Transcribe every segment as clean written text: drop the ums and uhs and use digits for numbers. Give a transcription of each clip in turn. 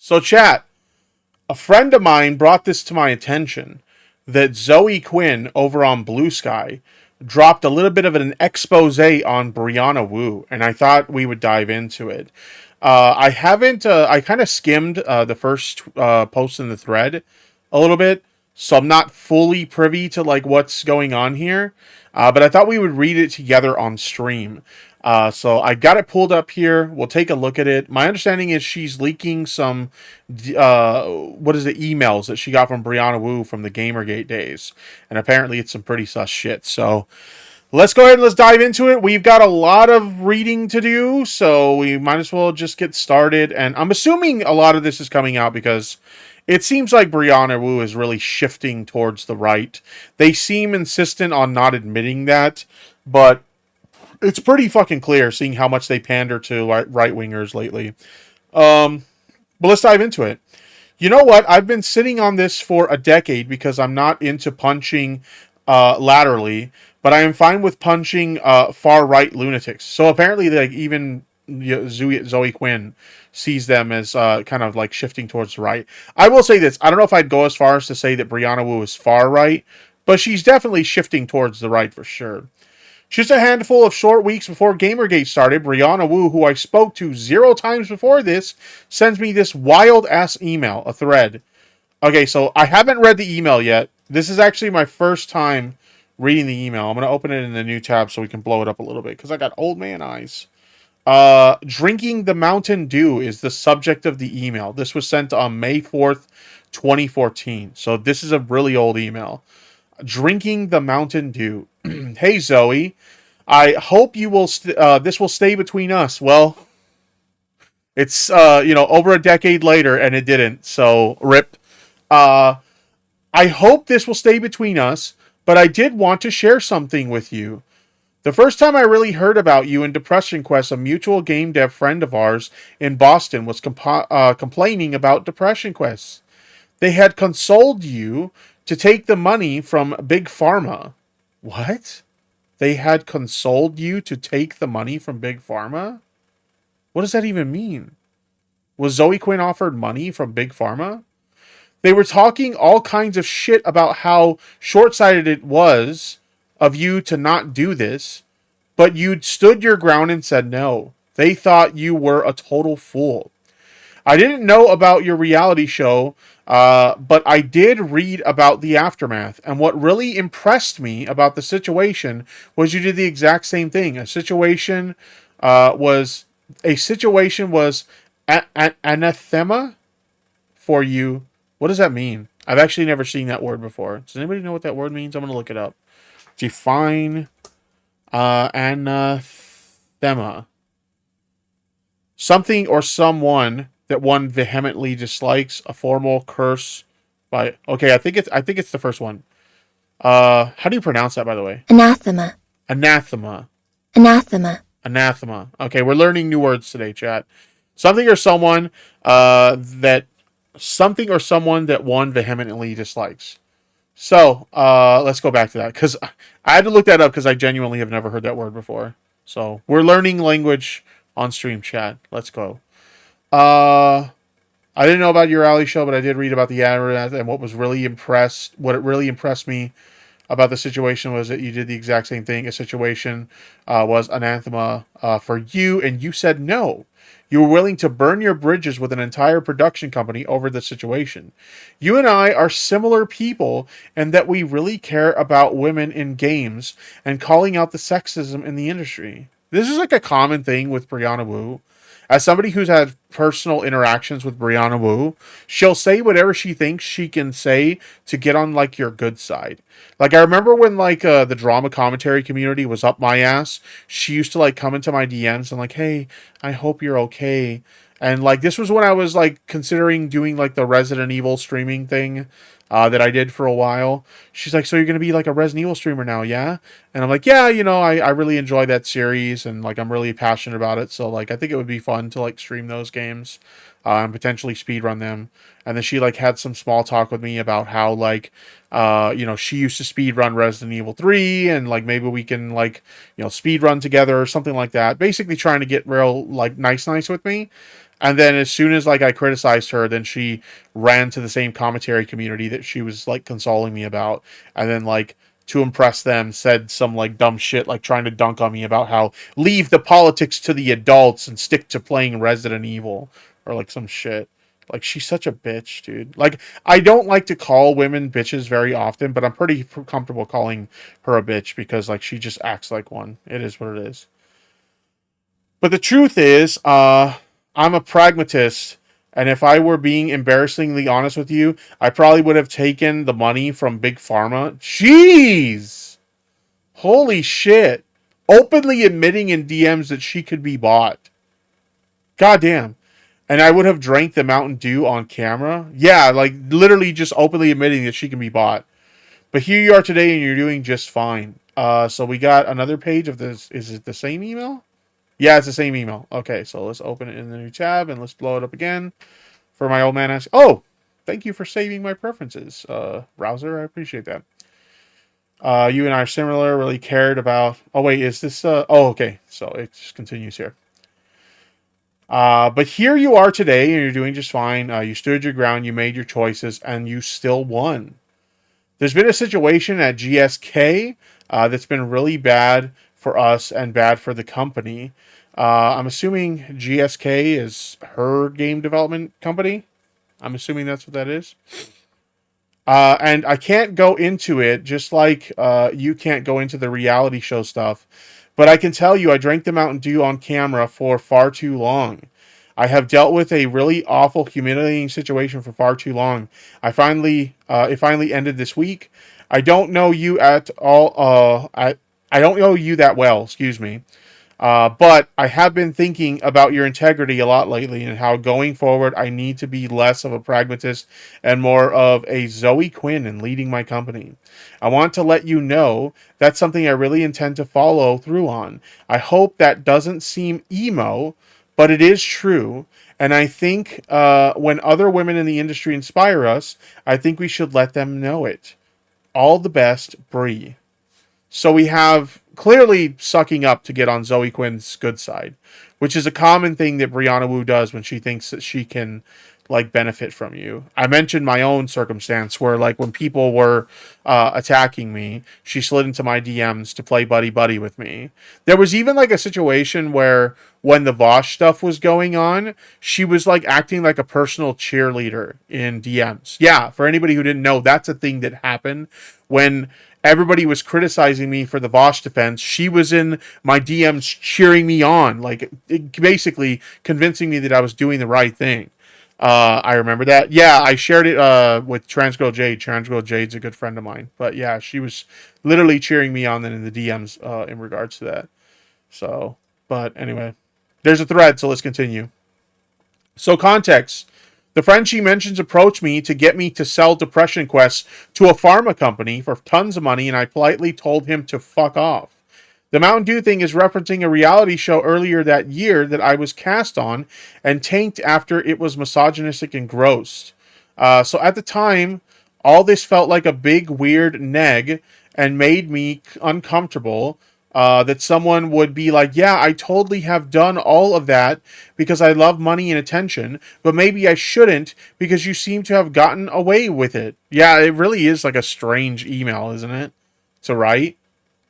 So, chat, a friend of mine brought this to my attention that Zoe Quinn over on Blue Sky dropped a little bit of an expose on Brianna Wu, and I thought we would dive into it. I haven't, I kind of skimmed the first post in the thread a little bit, so I'm not fully privy to like what's going on here. But I thought we would read it together on stream. So I got it pulled up here. We'll take a look at it. My understanding is she's leaking some, what is it, emails that she got from Brianna Wu from the Gamergate days. And apparently it's some pretty sus shit. So let's go ahead and let's dive into it. We've got a lot of reading to do, so we might as well just get started. And I'm assuming a lot of this is coming out because it seems like Brianna Wu is really shifting towards the right. They seem insistent on not admitting that, but it's pretty fucking clear seeing how much they pander to right-wingers lately. But let's dive into it. You know what? I've been sitting on this for a decade because I'm not into punching laterally, but I am fine with punching far-right lunatics. So apparently, like, even Zoe Quinn sees them as kind of like shifting towards the right. I will say this. I don't know if I'd go as far as to say that Brianna Wu is far-right, but she's definitely shifting towards the right for sure. Just a handful of short weeks before Gamergate started, Brianna Wu, who I spoke to 0 times before this, sends me this wild-ass email, a thread. Okay, so I haven't read the email yet. This is actually my first time reading the email. I'm going to open it in a new tab so we can blow it up a little bit, because I got old man eyes. Drinking the Mountain Dew is the subject of the email. This was sent on May 4th, 2014. So this is a really old email. Drinking the Mountain Dew. Hey Zoe, I hope you will. This will stay between us. Well, it's over a decade later, and it didn't. So rip. I hope this will stay between us. But I did want to share something with you. The first time I really heard about you in Depression Quest, a mutual game dev friend of ours in Boston was complaining about Depression Quest. They had consoled you to take the money from Big Pharma. What? They had consoled you to take the money from Big Pharma? What does that even mean? Was Zoe Quinn offered money from Big Pharma? They were talking all kinds of shit about how short-sighted it was of you to not do this, but you'd stood your ground and said no. They thought you were a total fool. I didn't know about your reality show, but I did read about the aftermath. And what really impressed me about the situation was you did the exact same thing. A situation was anathema for you. What does that mean? I've actually never seen that word before. Does anybody know what that word means? I'm going to look it up. Define anathema. Something or someone that one vehemently dislikes, a formal curse by. Okay, I think it's the first one. How do you pronounce that, by the way? Anathema. Anathema. Anathema. Anathema. Okay, we're learning new words today, chat. Something or someone that one vehemently dislikes. So, let's go back to that, because I had to look that up because I genuinely have never heard that word before. So, we're learning language on stream, chat. Let's go. I didn't know about your reality show, but I did read about the ad, and what it really impressed me about the situation was that you did the exact same thing. A situation was anathema for you, and you said no. You were willing to burn your bridges with an entire production company over the situation. You and I are similar people in that we really care about women in games and calling out the sexism in the industry. This is like a common thing with Brianna Wu. As somebody who's had personal interactions with Brianna Wu, she'll say whatever she thinks she can say to get on, like, your good side. Like, I remember when, like, the drama commentary community was up my ass, she used to, like, come into my DMs and, like, hey, I hope you're okay. And, like, this was when I was, like, considering doing, like, the Resident Evil streaming thing that I did for a while. She's like, so you're going to be, like, a Resident Evil streamer now, yeah? And I'm like, yeah, I really enjoy that series, and, like, I'm really passionate about it, so, like, I think it would be fun to, like, stream those games and potentially speedrun them. And then she, like, had some small talk with me about how, like, she used to speedrun Resident Evil 3, and, like, maybe we can, like, speedrun together or something like that. Basically trying to get real, like, nice with me. And then as soon as like I criticized her, then she ran to the same commentary community that she was like consoling me about, and then like to impress them said some like dumb shit, like trying to dunk on me about how leave the politics to the adults and stick to playing Resident Evil or like some shit. Like she's such a bitch, dude. Like I don't like to call women bitches very often, but I'm pretty comfortable calling her a bitch because like she just acts like one. It is what it is. But the truth is, I'm a pragmatist, and if I were being embarrassingly honest with you, I probably would have taken the money from Big Pharma. Jeez! Holy shit. Openly admitting in DMs that she could be bought. Goddamn. And I would have drank the Mountain Dew on camera. Yeah, like literally just openly admitting that she can be bought. But here you are today and you're doing just fine. So we got another page of this. Is it the same email? Yeah, it's the same email. Okay, so let's open it in the new tab and let's blow it up again. For my old man asking, oh, thank you for saving my preferences, browser. I appreciate that. You and I are similar, really cared about. Oh, wait, is this. Oh, okay. So it just continues here. But here you are today and you're doing just fine. You stood your ground, you made your choices, and you still won. There's been a situation at GSK that's been really bad for us and bad for the company. I'm assuming GSK is her game development company. I'm assuming that's what that is. And I can't go into it just like you can't go into the reality show stuff. But I can tell you I drank the Mountain Dew on camera for far too long. I have dealt with a really awful, humiliating situation for far too long. It finally ended this week. I don't know you at all. I don't know you that well. Excuse me. But I have been thinking about your integrity a lot lately and how going forward I need to be less of a pragmatist and more of a Zoe Quinn in leading my company. I want to let you know that's something I really intend to follow through on. I hope that doesn't seem emo, but it is true. And I think when other women in the industry inspire us, I think we should let them know it. All the best, Bree. So we have clearly sucking up to get on Zoe Quinn's good side, which is a common thing that Brianna Wu does when she thinks that she can like benefit from you. I mentioned my own circumstance where like when people were attacking me, she slid into my DMs to play buddy buddy with me. There was even like a situation where when the Vosh stuff was going on, she was like acting like a personal cheerleader in DMs. Yeah, for anybody who didn't know, that's a thing that happened when everybody was criticizing me for the Vosh defense. She was in my DMs cheering me on, like basically convincing me that I was doing the right thing. I remember that. Yeah, I shared it with Transgirl Jade. Transgirl Jade's a good friend of mine. But yeah, she was literally cheering me on then in the DMs in regards to that. So, but anyway, there's a thread, so let's continue. So context. The friend she mentions approached me to get me to sell depression quests to a pharma company for tons of money, and I politely told him to fuck off. The Mountain Dew thing is referencing a reality show earlier that year that I was cast on and tanked after it was misogynistic and gross. So at the time, all this felt like a big weird neg and made me uncomfortable. That someone would be like, yeah, I totally have done all of that because I love money and attention, but maybe I shouldn't because you seem to have gotten away with it. Yeah, it really is like a strange email, isn't it? To write.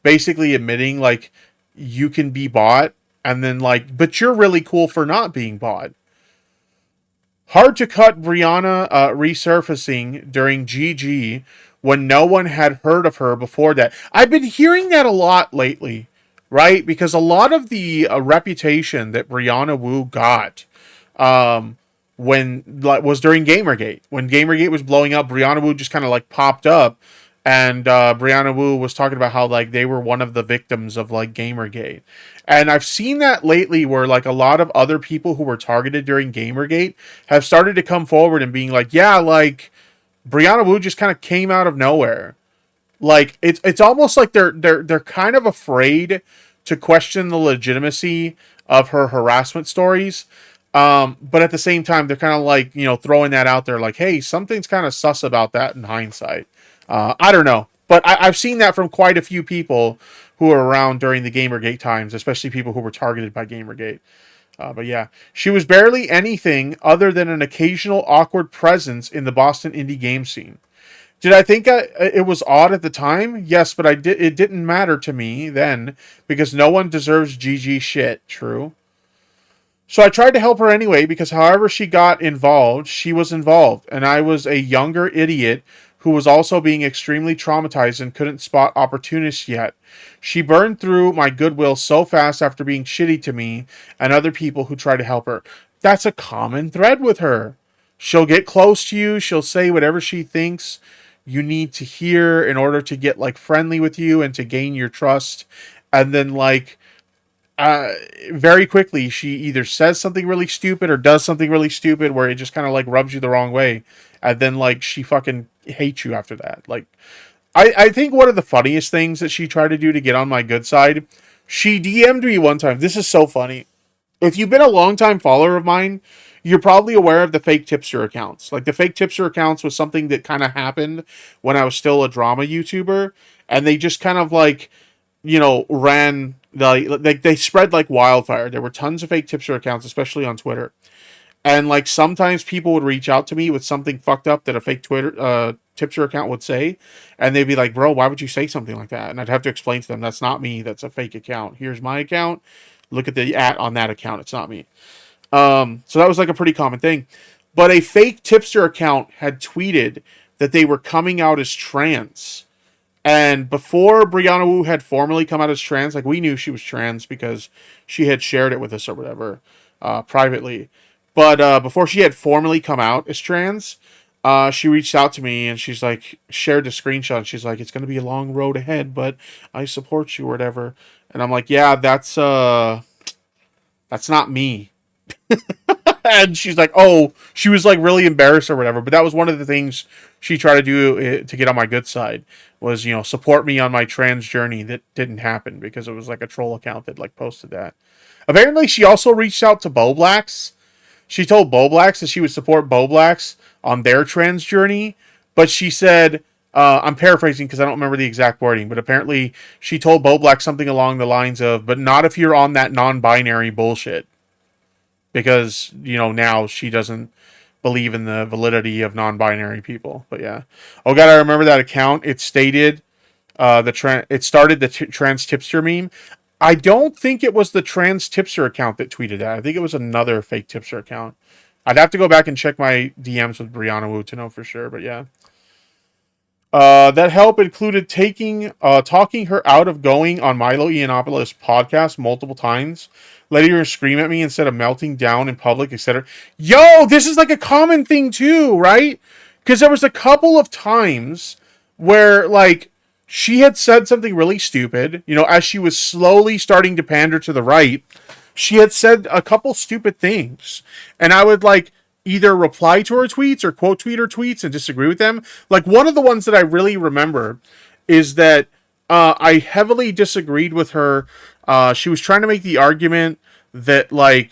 Basically admitting like you can be bought and then like, but you're really cool for not being bought. Hard to cut Brianna resurfacing during GG when no one had heard of her before that. I've been hearing that a lot lately, right? Because a lot of the reputation that Brianna Wu got when like was during Gamergate. When Gamergate was blowing up, Brianna Wu just kind of like popped up, and Brianna Wu was talking about how like they were one of the victims of like Gamergate. And I've seen that lately where like a lot of other people who were targeted during Gamergate have started to come forward and being like, yeah, like Brianna Wu just kind of came out of nowhere. Like it's almost like they're kind of afraid to question the legitimacy of her harassment stories. But at the same time, they're kind of like, you know, throwing that out there like, hey, something's kind of sus about that in hindsight. I don't know. But I've seen that from quite a few people who were around during the Gamergate times, especially people who were targeted by Gamergate. But yeah, she was barely anything other than an occasional awkward presence in the Boston indie game scene. Did I think it was odd at the time? Yes, but I did. It didn't matter to me then because no one deserves GG shit. True. So I tried to help her anyway because however she got involved, she was involved, and I was a younger idiot who was also being extremely traumatized and couldn't spot opportunists yet. She burned through my goodwill so fast after being shitty to me and other people who tried to help her. That's a common thread with her. She'll get close to you, she'll say whatever she thinks you need to hear in order to get like friendly with you and to gain your trust. And then uh, very quickly she either says something really stupid or does something really stupid where it just kind of like rubs you the wrong way, and then like she fucking hates you after that. Like I think one of the funniest things that she tried to do to get on my good side, she DM'd me one time. This is so funny. If you've been a longtime follower of mine, you're probably aware of the fake tipster accounts. Like the fake tipster accounts was something that kind of happened when I was still a drama YouTuber, and they just kind of like, ran like they spread like wildfire. There were tons of fake tipster accounts, especially on Twitter. And like sometimes people would reach out to me with something fucked up that a fake Twitter tipster account would say, and they'd be like, "Bro, why would you say something like that?" And I'd have to explain to them, "That's not me. That's a fake account. Here's my account. Look at the @ on that account. It's not me." So that was like a pretty common thing. But a fake tipster account had tweeted that they were coming out as trans. And before Brianna Wu had formally come out as trans, like we knew she was trans because she had shared it with us or whatever, privately. But before she had formally come out as trans, she reached out to me and she's like, shared the screenshot. And she's like, "It's going to be a long road ahead, but I support you," or whatever. And I'm like, "Yeah, that's not me." And she's like, "Oh," she was like really embarrassed or whatever. But that was one of the things she tried to do to get on my good side was, support me on my trans journey. That didn't happen because it was like a troll account that like posted that. Apparently, she also reached out to Bo Blacks. She told Bo Blacks that she would support Bo Blacks on their trans journey, but she said, I'm paraphrasing because I don't remember the exact wording, but apparently she told Bo Black something along the lines of, "But not if you're on that non-binary bullshit." Because now she doesn't believe in the validity of non-binary people. But yeah, oh god, I remember that account. It stated it started the trans tipster meme. I don't think it was the trans tipster account that tweeted that. I think it was another fake tipster account. I'd have to go back and check my DMs with Brianna Wu to know for sure. But yeah. That help included talking her out of going on Milo Yiannopoulos' podcast multiple times, letting her scream at me instead of melting down in public, etc. Yo, this is like a common thing too, right? Because there was a couple of times where like she had said something really stupid, as she was slowly starting to pander to the right. She had said a couple stupid things, and I would like either reply to her tweets or quote tweet her tweets and disagree with them. Like one of the ones that I really remember is that I heavily disagreed with her. She was trying to make the argument that like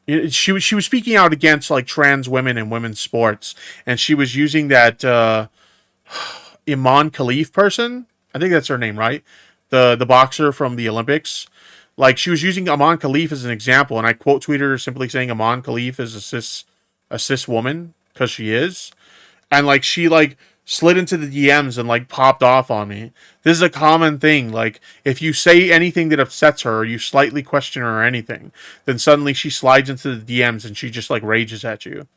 she was speaking out against like trans women in women's sports, and she was using that Iman Khalif person. I think that's her name, right? The boxer from the Olympics. Like she was using Iman Khalif as an example, and I quote tweeted her simply saying Iman Khalif is a cis woman because she is, and like she like slid into the DMs and like popped off on me. This is a common thing. Like if you say anything that upsets her, or you slightly question her or anything, then suddenly she slides into the DMs and she just like rages at you.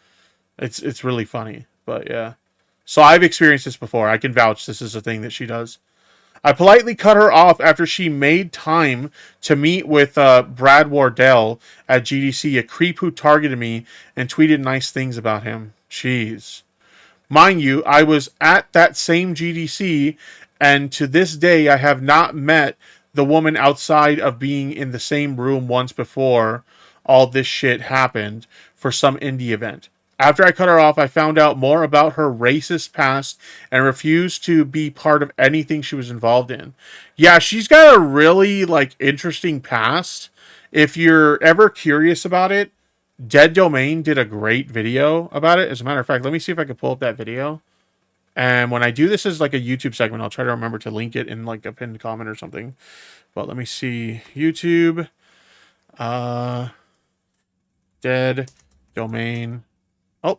It's really funny, but yeah. So I've experienced this before. I can vouch this is a thing that she does. I politely cut her off after she made time to meet with Brad Wardell at GDC, a creep who targeted me and tweeted nice things about him. Jeez. Mind you, I was at that same GDC, and to this day I have not met the woman outside of being in the same room once before all this shit happened for some indie event. After I cut her off, I found out more about her racist past and refused to be part of anything she was involved in. Yeah, she's got a really like interesting past. If you're ever curious about it, Dead Domain did a great video about it. As a matter of fact, let me see if I can pull up that video. And when I do this as like a YouTube segment, I'll try to remember to link it in like a pinned comment or something. But let me see. YouTube. Uh, dead domain. Oh,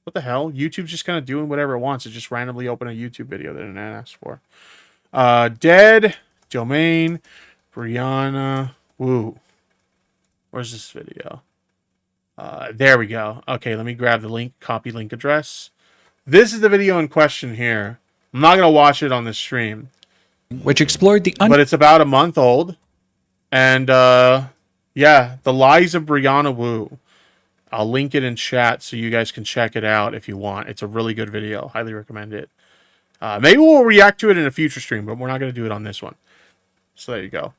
what the hell? YouTube's just kind of doing whatever it wants. It just randomly opened a YouTube video that it didn't ask for. Dead domain. Brianna Woo. Where's this video? There we go. Okay, let me grab the link. Copy link address. This is the video in question here. I'm not going to watch it on the stream. Which explored the... But it's about a month old. And, yeah, The Lies of Brianna Woo. I'll link it in chat so you guys can check it out if you want. It's a really good video. Highly recommend it. Maybe we'll react to it in a future stream, but we're not going to do it on this one. So there you go.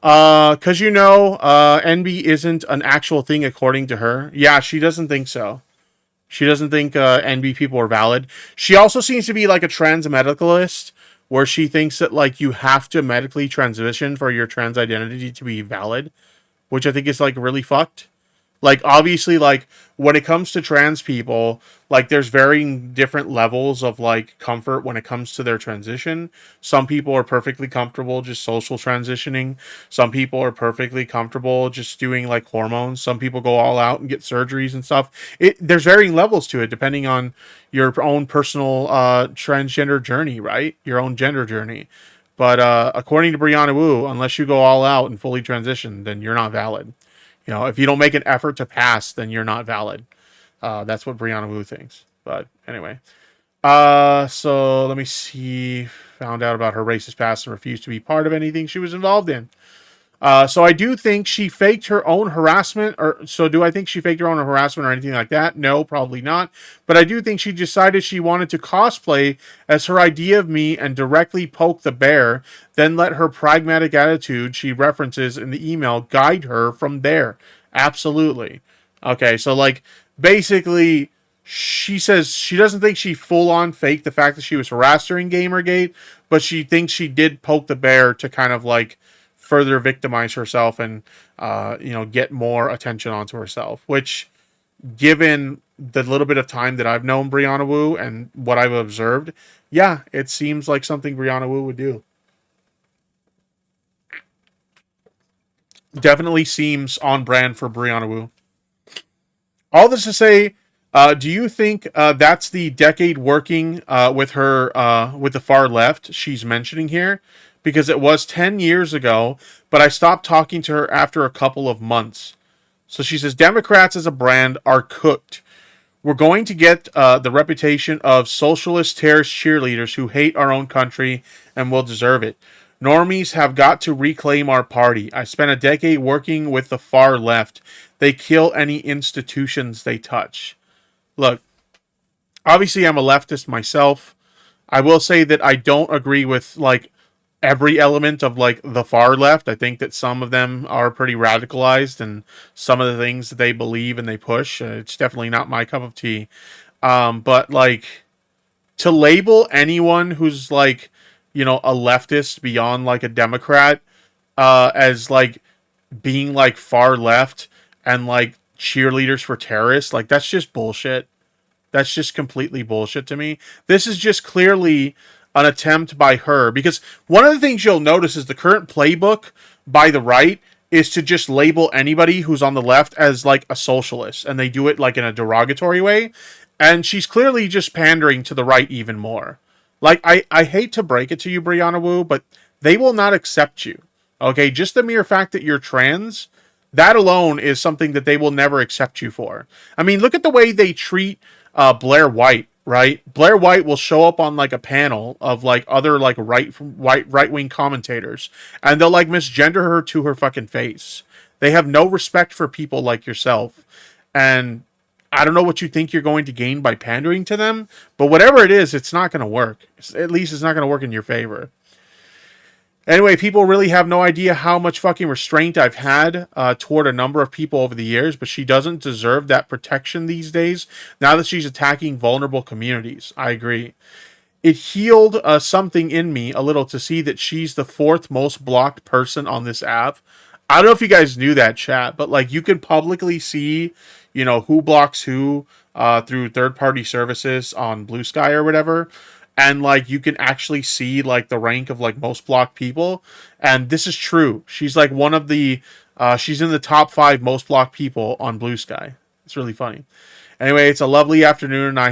Because you know, NB isn't an actual thing according to her. Yeah, she doesn't think so. She doesn't think NB people are valid. She also seems to be like a trans medicalist, where she thinks that like you have to medically transition for your trans identity to be valid, which I think is like really fucked. Like, obviously, like, when it comes to trans people, like, there's varying different levels of, like, comfort when it comes to their transition. Some people are perfectly comfortable just social transitioning. Some people are perfectly comfortable just doing, like, hormones. Some people go all out and get surgeries and stuff. There's varying levels to it, depending on your own personal transgender journey, right? Your own gender journey. But according to Brianna Woo, unless you go all out and fully transition, then you're not valid. You know, if you don't make an effort to pass, then you're not valid. That's what Brianna Wu thinks. But anyway. So let me see. Found out about her racist past and refused to be part of anything she was involved in. So I do think she faked her own harassment. Do I think she faked her own harassment or anything like that? No, probably not. But I do think she decided she wanted to cosplay as her idea of me and directly poke the bear, then let her pragmatic attitude she references in the email guide her from there. Absolutely. Okay, so like basically she says she doesn't think she full on faked the fact that she was harassed during Gamergate, but she thinks she did poke the bear to kind of like further victimize herself and get more attention onto herself, which, given the little bit of time that I've known Brianna Wu and what I've observed, yeah, it seems like something Brianna Wu would do. Definitely seems on brand for Brianna Wu. All this to say, do you think that's the decade working with her with the far left she's mentioning here? Because it was 10 years ago, but I stopped talking to her after a couple of months. So she says, Democrats as a brand are cooked. We're going to get the reputation of socialist terrorist cheerleaders who hate our own country and will deserve it. Normies have got to reclaim our party. I spent a decade working with the far left. They kill any institutions they touch. Look, obviously I'm a leftist myself. I will say that I don't agree with, like, every element of like the far left. I think that some of them are pretty radicalized, and some of the things that they believe and they push, it's definitely not my cup of tea. But like, to label anyone who's like, a leftist beyond like a Democrat, as like being like far left and like cheerleaders for terrorists, like that's just bullshit. That's just completely bullshit to me. This is just clearly an attempt by her, because one of the things you'll notice is the current playbook by the right is to just label anybody who's on the left as like a socialist, and they do it like in a derogatory way, and she's clearly just pandering to the right even more. Like, I hate to break it to you, Brianna Wu, but they will not accept you. Okay, just the mere fact that you're trans, that alone is something that they will never accept you for. I mean, look at the way they treat Blair White, right? Blair White will show up on like a panel of like other like right wing commentators, and they'll like misgender her to her fucking face. They have no respect for people like yourself, and I don't know what you think you're going to gain by pandering to them, but whatever it is, it's not going to work. At least it's not going to work in your favor. Anyway, people really have no idea how much fucking restraint I've had toward a number of people over the years, but she doesn't deserve that protection these days, now that she's attacking vulnerable communities. I agree. It healed something in me a little to see that she's the fourth most blocked person on this app. I don't know if you guys knew that, chat, but like you can publicly see, who blocks who through third-party services on Blue Sky or whatever. And like you can actually see like the rank of like most blocked people, and this is true. She's like one of the She's in the top 5 most blocked people on Blue Sky. It's really funny. Anyway, it's a lovely afternoon, and I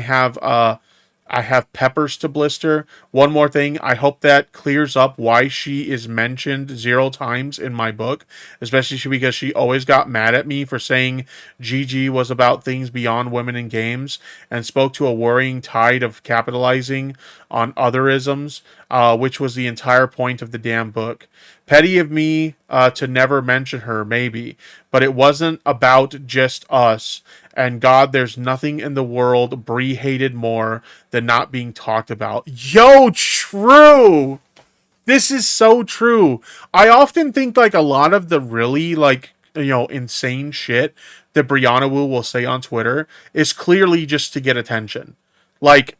have peppers to blister. One more thing, I hope that clears up why she is mentioned 0 times in my book, especially because she always got mad at me for saying GG was about things beyond women in games and spoke to a worrying tide of capitalizing on otherisms, which was the entire point of the damn book. Petty of me to never mention her, maybe, but it wasn't about just us. And God, there's nothing in the world Bree hated more than not being talked about. Yo, true! This is so true. I often think like a lot of the really insane shit that Brianna Wu will say on Twitter is clearly just to get attention. Like,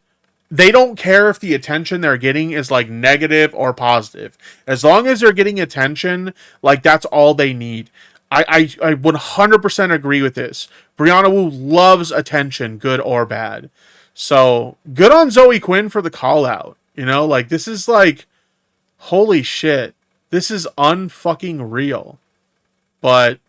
they don't care if the attention they're getting is like negative or positive. As long as they're getting attention, like that's all they need. I 100% agree with this. Brianna Wu loves attention, good or bad. So good on Zoe Quinn for the call out. You know, like this is like, holy shit. This is unfucking real. But,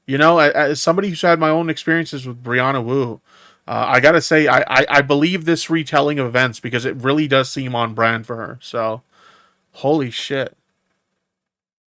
you know, as somebody who's had my own experiences with Brianna Wu, I gotta say, I believe this retelling of events because it really does seem on brand for her. So, holy shit.